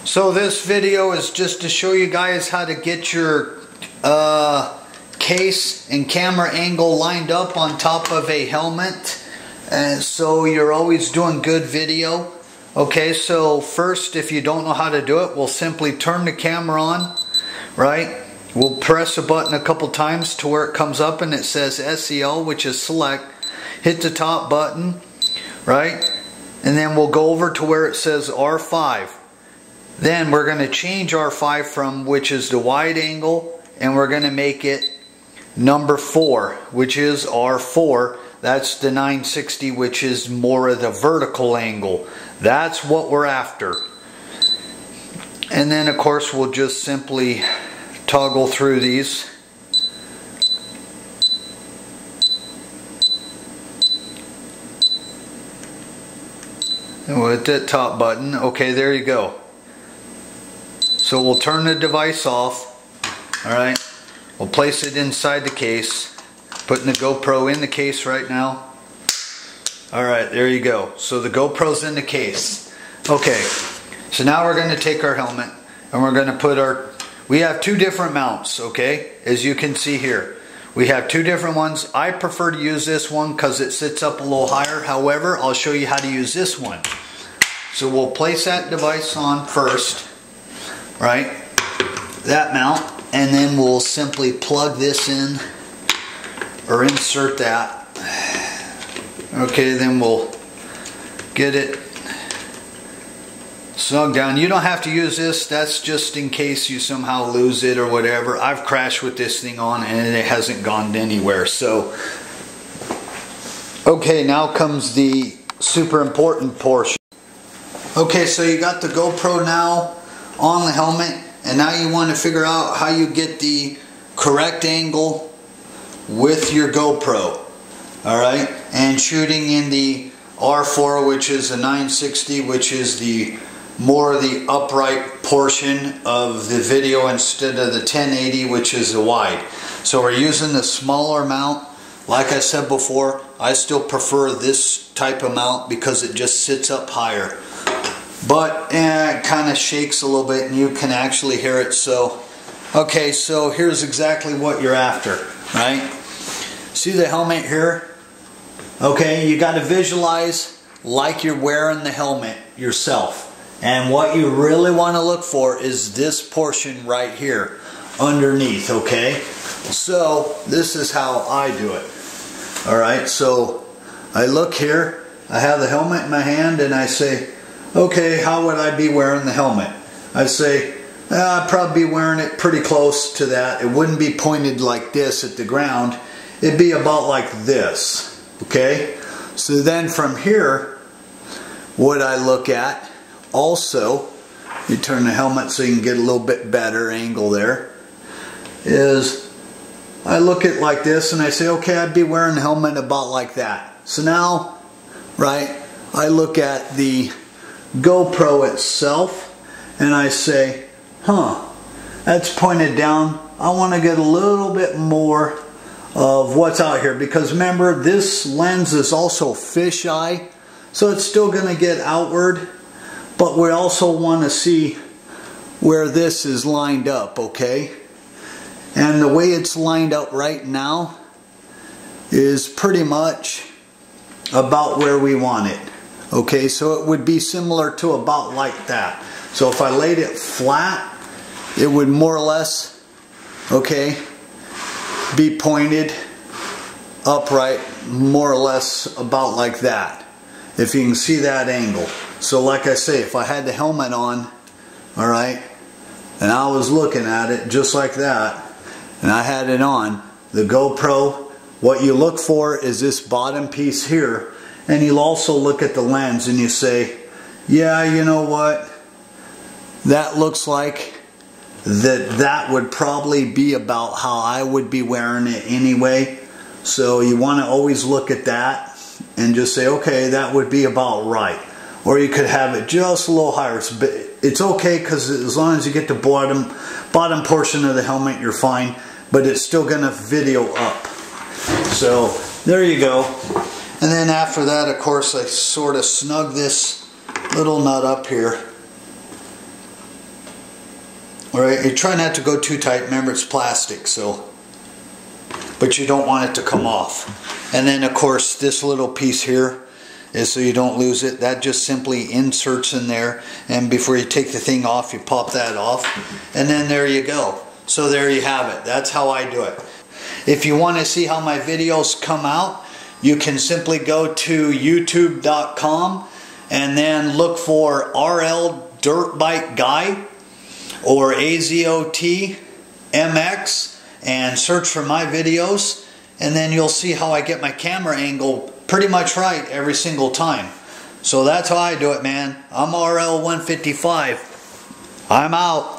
So this video is just to show you guys how to get your case and camera angle lined up on top of a helmet, and so you're always doing good video. Okay, so first, if you don't know how to do it, we'll simply turn the camera on, right? We'll press a button a couple times to where it comes up and it says SEL, which is select. Hit the top button, right? And then we'll go over to where it says R5. Then we're going to change R5 from, which is the wide angle, and we're going to make it number 4, which is R4. That's the 960, which is more of the vertical angle. That's what we're after. And then of course we'll just simply toggle through these. And we'll hit that top button. Okay, there you go. So we'll turn the device off. Alright, we'll place it inside the case. Putting the GoPro in the case right now. Alright, there you go. So the GoPro's in the case. Okay, so now we're going to take our helmet and we're going to put our... We have two different mounts, okay? As you can see here. We have two different ones. I prefer to use this one because it sits up a little higher. However, I'll show you how to use this one. So we'll place that device on first. Right, that mount, and then we'll simply plug this in or insert that. Okay, then we'll get it snug down. You don't have to use this, that's just in case you somehow lose it or whatever. I've crashed with this thing on and it hasn't gone anywhere. So okay, now comes the super important portion. Okay, so you got the GoPro now on the helmet, and now you want to figure out how you get the correct angle with your GoPro. Alright, and shooting in the R4, which is a 960, which is the more the upright portion of the video instead of the 1080, which is the wide. So we're using the smaller mount. Like I said before, I still prefer this type of mount because it just sits up higher. But it kind of shakes a little bit and you can actually hear it. So, okay, so here's exactly what you're after, right? See the helmet here? Okay, you got to visualize like you're wearing the helmet yourself. And what you really want to look for is this portion right here underneath, okay? So, this is how I do it. Alright, so I look here, I have the helmet in my hand and I say, okay, how would I be wearing the helmet? I'd say, I'd probably be wearing it pretty close to that. It wouldn't be pointed like this at the ground. It'd be about like this. Okay? So then from here, what I look at also, you turn the helmet so you can get a little bit better angle there, is I look at like this and I say, okay, I'd be wearing the helmet about like that. So now, right, I look at the GoPro itself and I say, that's pointed down. I want to get a little bit more of what's out here, because remember, this lens is also fisheye, so it's still going to get outward, but we also want to see where this is lined up, okay? And the way it's lined up right now is pretty much about where we want it. Okay, so it would be similar to about like that. So if I laid it flat, it would more or less, okay, be pointed upright, more or less about like that. If you can see that angle. So like I say, if I had the helmet on, alright, and I was looking at it just like that, and I had it on, the GoPro, what you look for is this bottom piece here. And you'll also look at the lens and you say, yeah, you know what, that looks like that would probably be about how I would be wearing it anyway. So you want to always look at that and just say, okay, that would be about right. Or you could have it just a little higher. But it's okay, because as long as you get the bottom portion of the helmet, you're fine. But it's still going to video up. So there you go. And then after that, of course, I sort of snug this little nut up here. Alright, you try not to go too tight. Remember, it's plastic, so, but you don't want it to come off. And then of course this little piece here is so you don't lose it. That just simply inserts in there, and before you take the thing off, you pop that off, and then there you go. So there you have it. That's how I do it. If you want to see how my videos come out, you can simply go to youtube.com and then look for RL Dirt Bike Guy or AZOT MX and search for my videos, and then you'll see how I get my camera angle pretty much right every single time. So that's how I do it, man. I'm RL 155. I'm out.